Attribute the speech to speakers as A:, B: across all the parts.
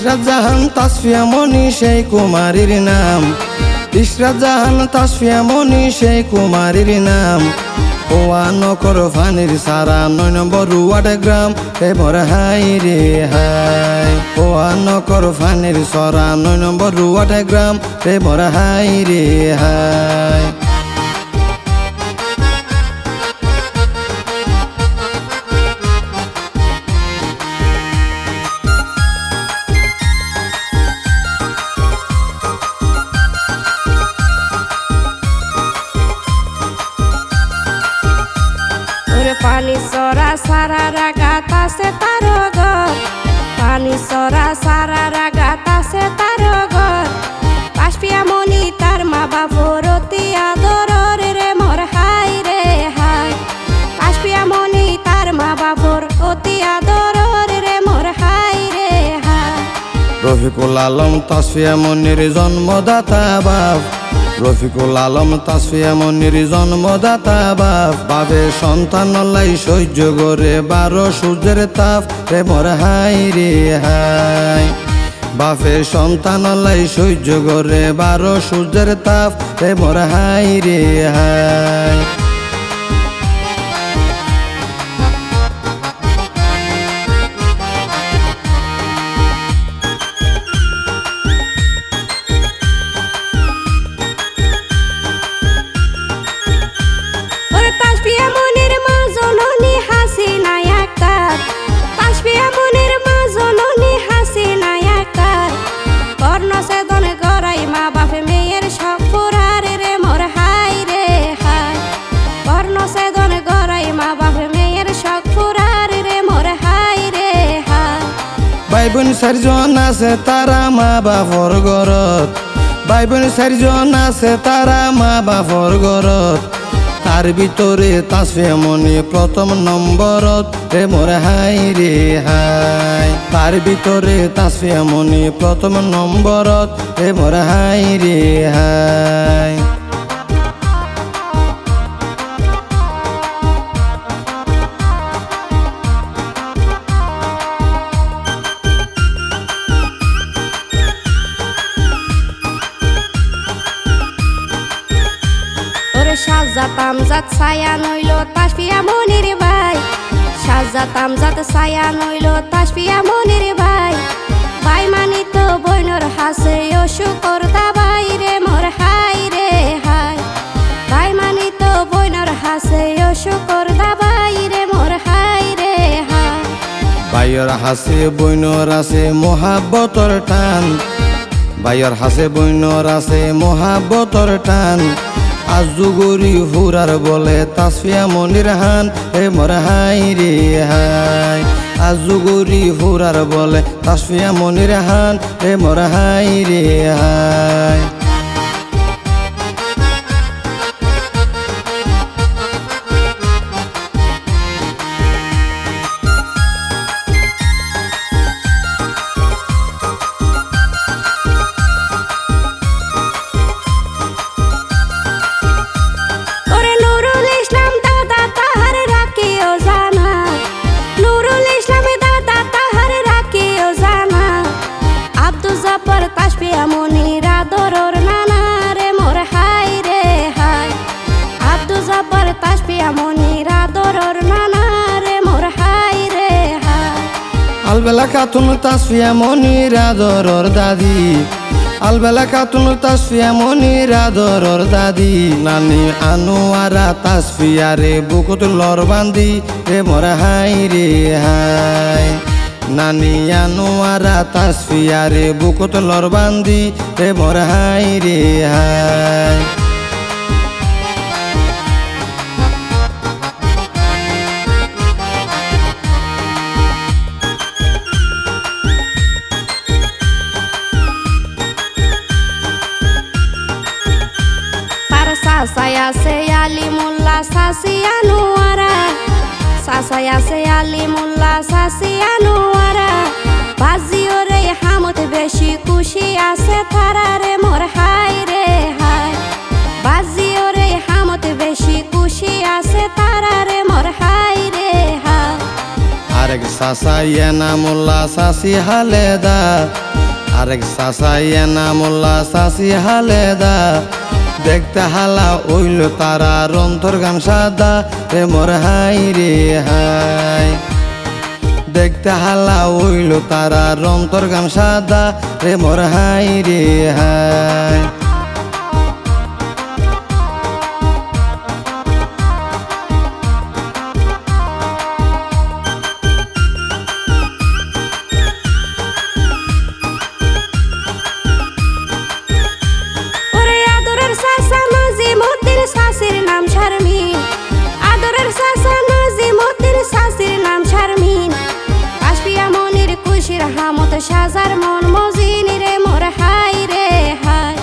A: ইশরাত জাহান তাসফিয়া মনি সেই কুমারীর নাম, ইশরাত জাহান তাসফিয়া মনি সেই কুমারীর নাম। ওয়া নকর ফানির সারা ৯ নম্বর ওয়ার্ড গ্রাম রে মোর হাই রে হাই। ওয়া নকর ফানির সরা ৯ নম্বর ওয়ার্ড গ্রাম রে মোর হাই রে হাই।
B: পানি সরা সারা রাগাত আছে তার ঘর, পানি সরা সারা রাগাত আছে তার ঘর। তাসফিয়া মনি তার মা বাবার অতি আদরের রে মোর হাই রে হাই। তাসফিয়া মনি তার মা বাবার অতি আদরের রে মোর হাই রে হাই।
A: রফিকুল আলম তাসফিয়া মনির জন্মদাতা বাপ, রফিকুল আলম তাসফিয়া মনির জন্মদাতা বাপ। বাবে সন্তান লাই সহ্য করে 12 সূর্যের তাপ রে মোর হাই রে হাই। বাপে সন্তান লাই সহ্য করে 12 সূর্যের তাপ রে মোর হাই রে হাই।
B: তাসফিয়া মনির মা জননী হাসিনা আক্তার, তাসফিয়া মনির মা জননী হাসিনা আক্তার। কর্ণছেদন গড়াই মা বাপে মেয়ের শখ পুরার রে মোর হাই রে হাই। কর্ণছেদন গড়াই মা বাপে মেয়ের শখ পুরার রে মোর হাই রে হাই।
A: ভাই বোন 4 জন আছে তারা মা বাপর ঘরত, ভাই বোন 4 জন আছে তারা মা বাপর ঘরত। তার ভিতরে তাসফিয়া মনি প্রথম নম্বরত রে মোর হাই রে হাই। তার ভিতরে তাসফিয়া মনি প্রথম নম্বরত রে মোর হাই রে হাই।
B: সাজ্জাদ আমজাদ ছায়া নইল তাসফিয়া মনির ভাই, সাজ্জাদ আমজাদ ছায়া নইল তাসফিয়া মনির ভাই। ভাই মানি তো বইনর হাসে ও শুকর দাবাই রে মোর হাই রে হাই। ভাই মানি তো বইনর হাসে ও শুকর দাবাই রে মোর হাই রে হাই।
A: ভাইয়ের হাসে বইনর আছে মোহাব্বতর টান, ভাইয়ের হাসে বইনর আছে মোহাব্বতর টান। আজুগরি হুরার বলে তাসফিয়া মনির হান রে মোর হাই রে হাই। আজুগরি হুরার বলে তাসফিয়া মনির হান রে মোর হাই রে হাই।
B: তাসফিয়া মনির আদরের নানা রে মোর হাই রে হাই। আব্দুল জব্বার তাসফিয়া মনির আদরের নানা রে মোর হাই রে হাই।
A: আলবেলা খাতুন তাসফিয়া মনির আদরের দাদি, আলবেলা খাতুন তাসফিয়া মনির আদরের দাদি। নানি আনোয়ারা তাসফিয়া রে বুকুত লর বান্দি রে মোর হাই রে হাই। নানি আনোয়ারা তাসফিয়া রে বুকুত লর বান্দি রে মোর হাই রে হাই।
B: তার সাসাই আছে আলিমুল্লাহ সাসি আনোয়ারা, সাসাই আছে আলিমুল্লাহ সাসি আনোয়ারা। বাজিও রে হামত বেশি খুশি আছে তারা রে মোর হাই রে হাই। বাজিও রে হামত বেশি খুশি আছে তারা রে মোর হাই রে হাই।
A: আরেক সাসা ইয়ানামুল্লাহ সাসি হালেদা, আরেক চাচা এনামুল্লাহ চাচি হালেদা দেখতে হালা ওইল তারা রন্থর গান সাদা রে মোর হাই রে হাই দেখতে হালা ওইল তারা রন্তর গান সাদা রে মোর হাই রে হাই
B: ওরে আদরের চাচা নাজিমুদ্দিন চাচির নাম শারমিন আদরের চাচা নাজিমুদ্দিন চাচির নাম শারমিন কাশপিয়া মনির খুশির হামত সাজার মন মজিনি রে মোর হাই রে হাই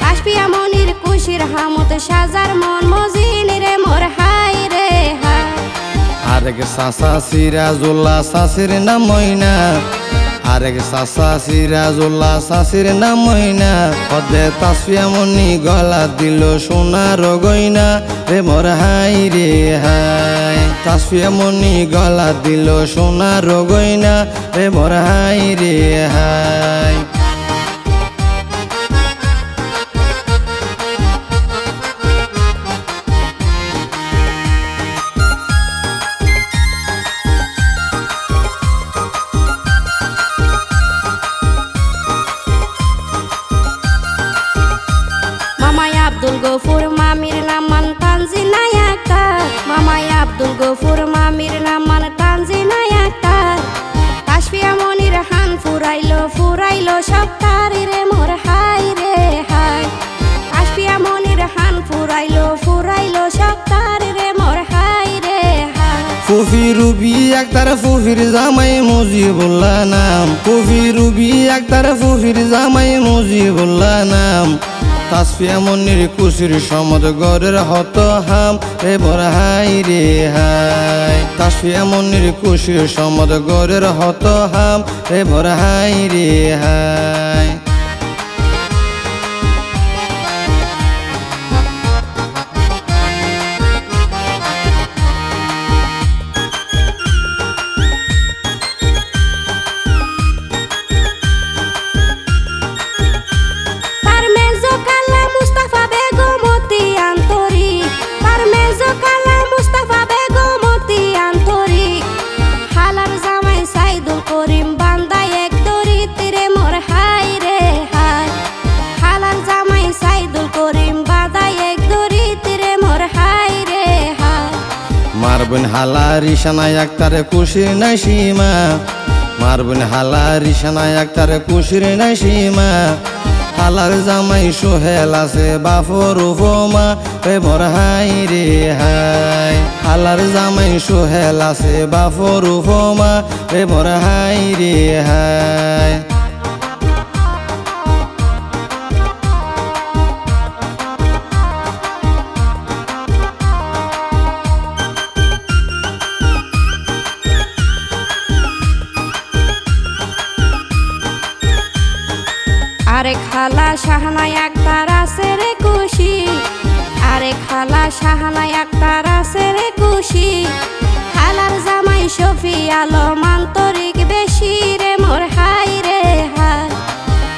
B: কাশপিয়া মনির খুশির হামত সাজার মন মজিনি রে মোর হাই রে হাই
A: আরেক চাচা সিরাজুল্লাহ চাচির নাম ময়না আরেক চাচা সিরাজুল্লাহ চাচির নাম ময়না পদে তাসফিয়া মনি গলা দিল সোনার গয়না রে মোর হাই রে হাই তাসফিয়া মনি গলা দিল সোনার গয়না রে মোর হাই রে হাই
B: মামাই আব্দুল গফুর মামির নাম মান তানজিনা আক্তার মামাই আব্দুল গফুর মামির নাম মান তানজিনা আক্তার কাশপিয়া মনির হান ফুরাইলো সব তারি রে মোর হাই রে হাই কাশপিয়া মনির হান ফুরাইলো সব তারি রে মোর হাই রে হাই
A: ফুফি রুবি আক্তার ফুফির জামাই মুজিবুল্লাহ নাম ফুফি রুবি আক্তার ফুফির জামাই মুজিবুল্লাহ নাম তাসফিয়া মনির খুশির সমদ গরের হত হাম রে মোর হাই রে হাই তাসফিয়া মনির খুশির সমদ গরের হত হাম রে মোর হাই রে হাই মারবুন হালা রিশানা আক্তারে খুশির নাই সীমা মারবুন হালা রিশানা আক্তারে খুশির নাই সীমা হালার জামাই সোহেল আছে বাফর উপমা রে মোর হাই রে হাই হালার জামাই সোহেল আছে বাফর উপমা রে মোর হাই রে হাই
B: আরে খালা শাহানাই আক্তার আছে রে খুশি আরে খালা শাহানাই আক্তার আছে রে খুশি খালার জামাই শফি আলম আন্তরিক বেশি রে মোর হাই রে হাই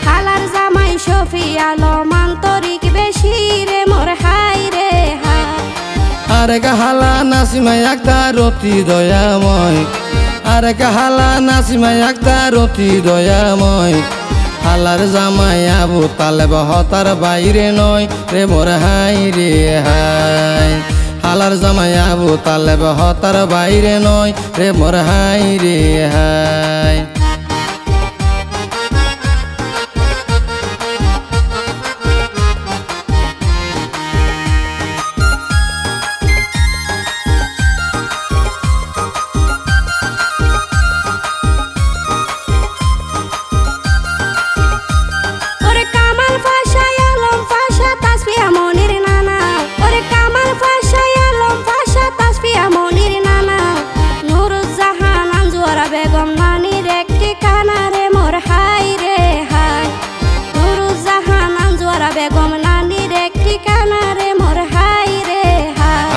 B: খালার জামাই শফি আলম আন্তরিক বেশি রে মোর হাই রে হাই
A: আরেক হালা নাসিমা আক্তার অতি দয়াময় আরেক হালা নাসিমা আক্তার অতি দয়াময় হালার জামাই আবু তালেব হতার বাইরে নয় রে মোর হাই রে হাই হালার জামাই আবু তালেব হতার বাইরে নয় রে মোর হাই রে হাই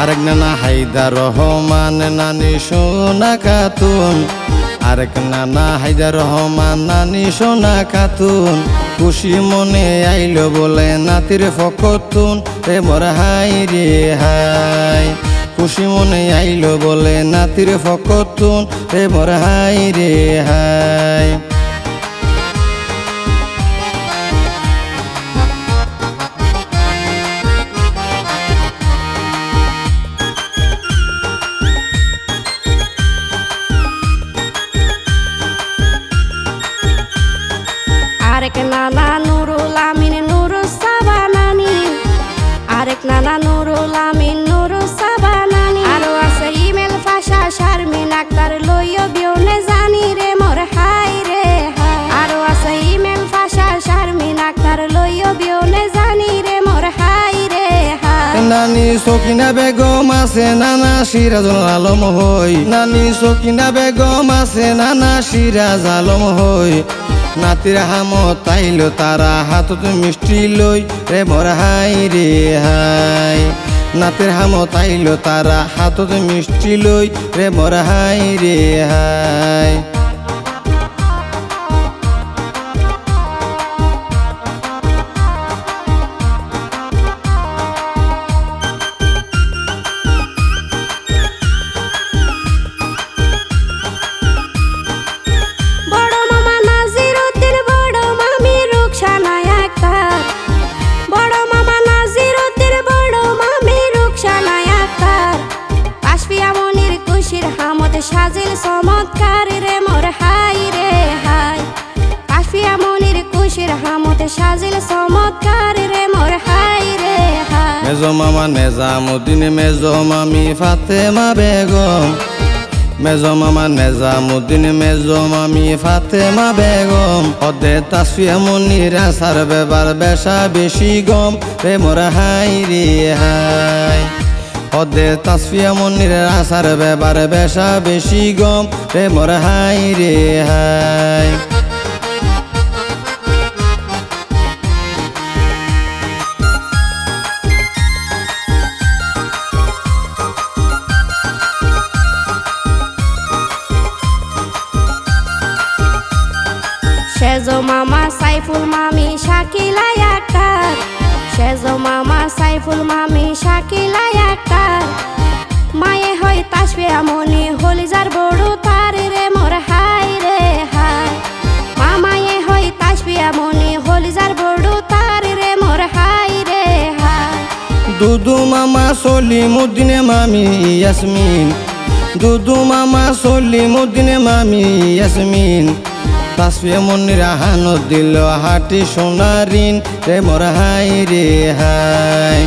A: আরেক নানা হায়দার রহমান নানি সোনা খাতুন আরেক নানা হায়দার রহমান নানি সোনা খাতুন খুশি মনে আইলো বলে নাতির ফকতুন রে মোর হাই রে হাই খুশি মনে আইলো বলে নাতির ফকতুন রে মোর হাই রে হাই
B: আরেক নানা নুরুল আমিন নুরুসাবা নানি আরেক নানা নুরুল আমিন নুরুসাবা নানি আরো আছে ইমেল ফাশা শারমিন আক্তার লইও বিউনে জানি রে মোর হাই রে হাই আরো আছে ইমেল ফাশা শারমিন আক্তার লইও বিউনে জানি রে মোর হাই রে হাই
A: নানি সকিনা বেগম আছে নানা সিরাজুল আলম হই নানি সকিনা বেগম আছে নানা সিরাজ আলম হই নাতির হামত আইলো তারা হাতত মিষ্টি লই রে মোর হাই রে হাই নাতির হামত আইলো তারা হাতত মিষ্টি লই রে মোর হাই রে হাই
B: সাজিল চমৎকার রে মোর হাই রে হাই কাফিয়া মনির খুশির হামতে সাজিল চমৎকার রে মোর হাই রে হাই
A: মেজো মামা নেজামুদ্দিন মেজো মামি ফাতেমা বেগম মেজো মামা নেজামুদ্দিন মেজো মামি ফাতেমা বেগম অদে তাসফিয়া মনির আসার বেবার বেশা বেশি গম রে মোর হাই রে হাই অদে তাসফিয়া মনির আসার বেবার বেশা বেশি গম রে মোর হাই রে হাই
B: সেজো মামা সাইফুল মামি শাকিলা আক্তার সেজো মামা সাইফুল মামি শাকিলা আক্তার মায়ে হয় তাসফিয়া মনি হলিজার বড় তার রে মোর হাই রে হাই মামায়ে হয় তাসফিয়া মনি হলিজার বড় তার রে মোর হাই রে হাই
A: দুদু মামা সলিমুদ্দিন মামি ইয়াসমিন দুদু মামা সলিমুদ্দিন মামি ইয়াসমিন তাসফিয়া মনির হানত দিল হাটি সোনারিন রে মোর হাই রে হাই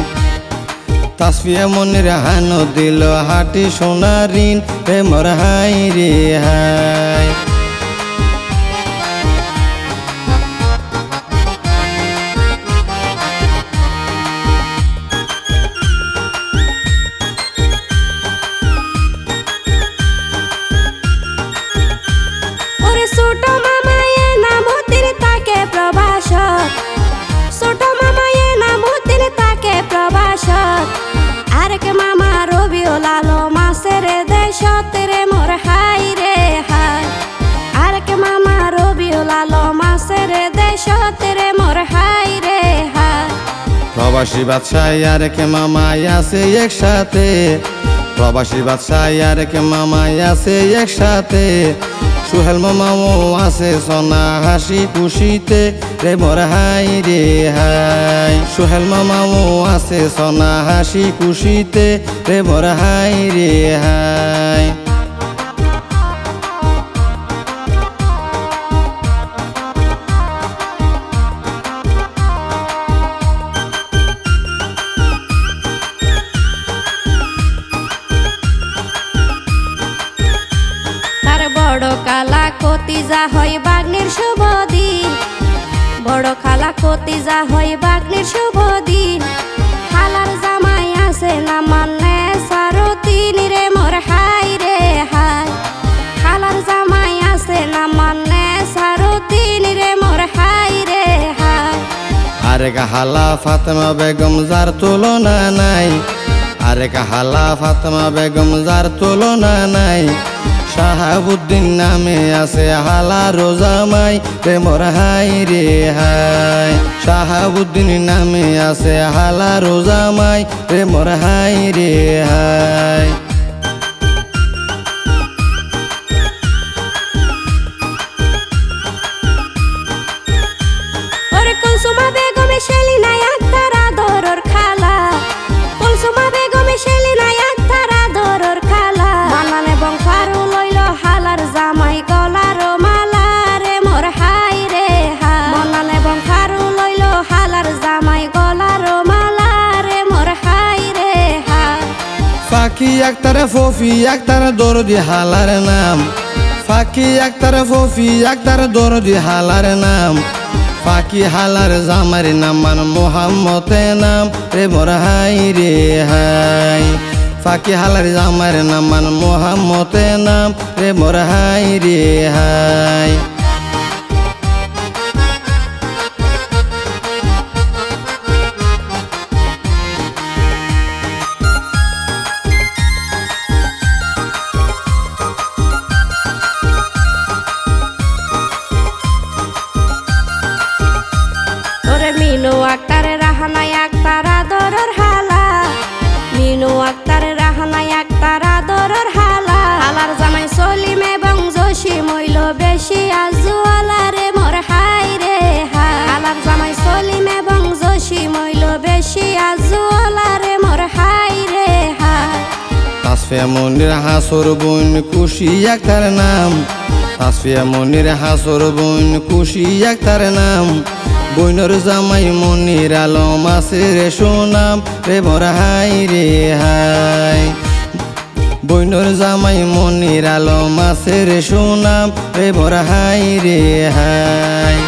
A: তাসফিয়া মনির হানত দিল হাটি সোনারিন রে মোর হাই রে হাই
B: ছোট মামায়ে নামতির তাকে প্রবাসক ছোট মামায়ে নামতির তাকে প্রবাসক আরেক মামা রবিউল আলম আছে রে দেশত রে মোর হাই রে হাই আরেক মামা রবিউল আলম আছে রে দেশত রে মোর হাই রে হাই
A: প্রবাসী বাদশাহ আরেক মামা আছে একসাথে প্রবাসী বাদশাহ আরেক মামা আছে একসাথে সুহেল মামাও আছে সোনা হাসি খুশিতে রে মোর হাই রে হাই সুহেল মামাও আছে সোনা হাসি খুশিতে রে মোর হাই রে হাই
B: বড় কালা কতিজা হয় বাগ্নের শুভ দিন বড় খালা কতিজা হয় বাগ্নের শুভ দিন খালার জামাই আছে না মানে সারতিন রে মোর হাই রে হাই খালার জামাই আছে না মানে সারতিন রে মোর হাই রে হাই
A: আরেক হালা ফাতেমা বেগম যার তুলনা নাই আরেক হালা ফাতেমা বেগম যার তুলনা নাই শাহাবুদ্দিন নামে আছে হালারো জামাই রে মোর হাই রে হাই শাহাবুদ্দিন নামে আছে হালারো জামাই রে মোর হাই রে হাই
B: কুলসুমা বেগমে সেলিনা আক্তার আদরের খালা কুলসুমা বেগমে সেলিনা আক্তার আদরের খালা মানান এবং ফারু লইল হালার জামাই গলার মালা রে মোর হাই রে হা মানান এবং ফারু লইল হালার জামাই গলার মালা রে মোর হাই রে হা
A: ফাঁকি আক্তার ফফি আক্তার দরদি হালার নাম ফাঁকি আক্তার ফফি আক্তার দরদি হালার নাম ফাঁকি হালার জামার নাম মান মোহাম্মতে নাম রে মোর হাই রে হাই ফাঁকি হালার জামার নাম মান মোহাম্মতে নাম রে মোর হাই রে হাই
B: মিনু আক্তার রাহানাই আক্তার আদরের হালা মিনু আক্তার রাহানাই আক্তার আদরের হালা হালার জামাই সলিম এবং জসিম হইল বেশি আজওয়ালা রে মোর হাই রে হা হালার জামাই সলিম এবং জসিম হইল বেশি আজওয়ালা রে মোর হাই রে হা
A: তাসফিয়া মনির হাসর বোন খুশি আক্তার নাম তাসফিয়া মনির হাসর বোন খুশি আক্তার নাম বইনর জামাই মনির আলম আছে রে সুনাম রে মোর হাই রে হাই বইনর জামাই মনির আলম আছে রে সুনাম রে মোর হাই রে হাই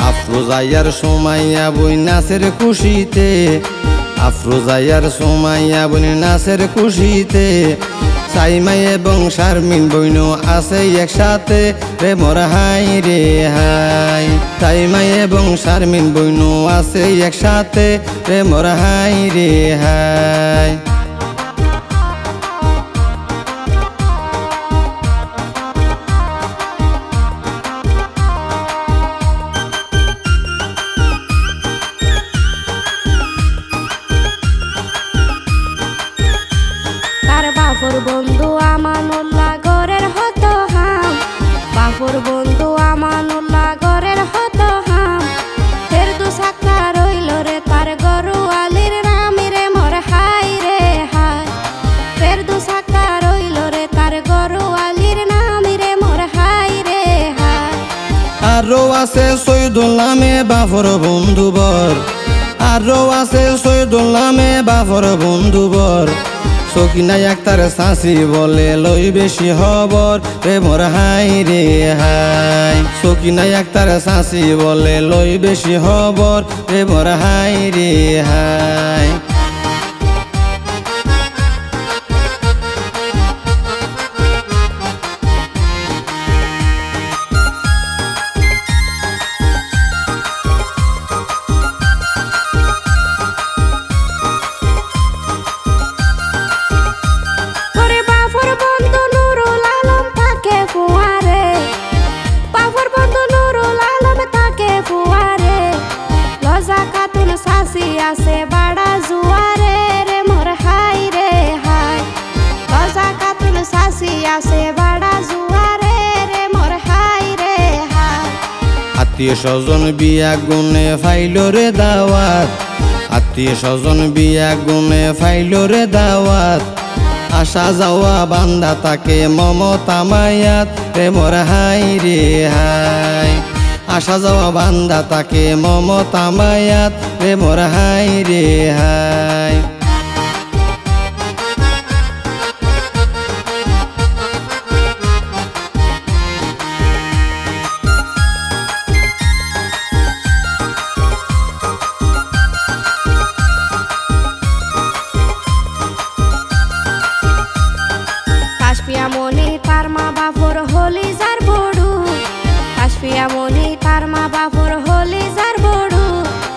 A: আফরোজাইয়ার সোমাইয়া বই নাচের খুশিতে আফরোজাইয়ার সোমাইয়া বই নাচের খুশিতে সাইমাই এবং শারমিন বইন আছে একসাথে রে মোর হাই রে হাই সাইমাই এবং শারমিন বইন আছে একসাথে রে মোর হাই রে হাই
B: বাপুর বন্ধু আমানুল্লাহ গরের হত হাম বাপুর বন্ধু আমানুল্লাহ গরের হত হাম ফের দু সাক্কা রইল রে তার গরু আলির নাম রে মোর হাই রে হাই ফের দু সাক্কা রইল রে তার গরু আলির নাম রে মোর হাই রে হাই
A: আরো আছে সৈয়দুল নামে বাপুর বন্ধু বর আরো আছে সৈয়দুল নামে বাপুর বন্ধু বর সকিনা আক্তার শাসি বলে লই বেশি হবর রে মোর হাই রে হাই সকিনা আক্তার শাসি বলে লই বেশি হবর রে মোর হাই রে হাই
B: আছে বাড়া জুয়ারে রে মোর হাই রে হাই লজা কাতুল সাসি আছে বাড়া জুয়ারে রে মোর হাই রে হাই
A: আত্মীয় স্বজন বিয়া গুনে ফাইল রে দাওয়াত আত্মীয় স্বজন বিয়া গুনে ফাইল রে দাওয়াত আসা যাওয়া বান্দা তাকে মমতা মায়াত রে মোর হাই রে হাই আসা যাওয়া বান্দা তাকে মমতা মায়াত রে মোর হাই রে হাই।
B: কাশপিয়া মনি তার মা বাপর হলি যার বড়ু, কাশপিয়া মনি তার মা বাপর হলি যার বড়ু,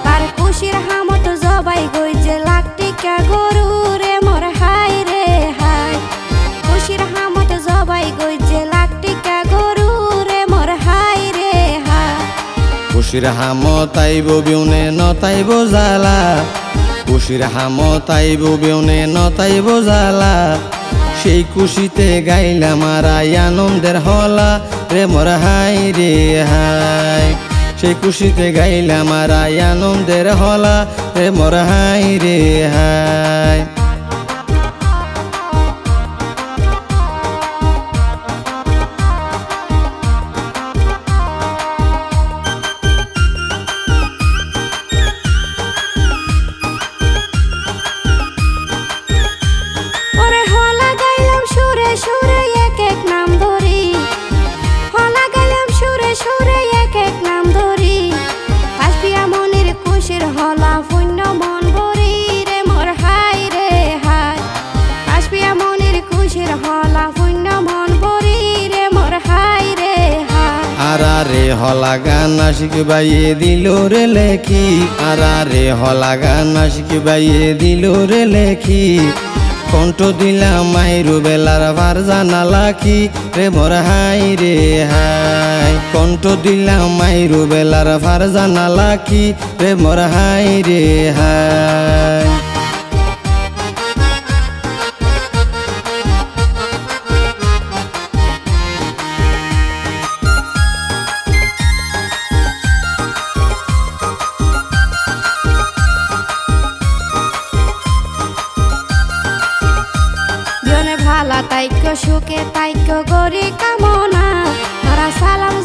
B: তার খুশির হামত জবাই গইছে লাখ টিকা গরু রে মোর হাই রে হাই। খুশির হামত জবাই গইছে লাখ টিকা গরু রে মোর হাই রে হাই।
A: খুশির হামত আইব বিউনে নতাইব জালা, খুশির হামত আইব বিউনে নতাইব জালা, সেই খুশিতে গাইলাম আরাই আনন্দের হলা রে মোর হাই রে হাই। সেই খুশিতে গাইলাম আরাই আনন্দের হলা রে মোর হাই রে হাই।
B: ওরে হলা গাইলাম সুরে সুরে এক এক নাম ধরি, হলা গাইলাম সুরে সুরে এক এক নাম ধরি, কাশপিয়া মনির খুশির হলা পুণ্য মন ভরি রে মোর হাই রে হাই। কাশপিয়া মনির খুশির হলা পুণ্য মন ভরি রে মোর হাই রে হাই।
A: আরে হলা গান শিখবাইয়ে দিল রে লেখি, আরে হলা গান শিখবাইয়ে দিল রে লেখি, কণ্ঠ দিলাম মাইরু বেলার ভার জানা লাখি রে মোর হাই রে হাই। কণ্ঠ দিলাম মাইরু বেলার ভার জানা লাখি রে মোর হাই রে হাই।
B: জনে ভালা তাইক্য সুখে তাইক্য গরি কামনা, তারা সালাম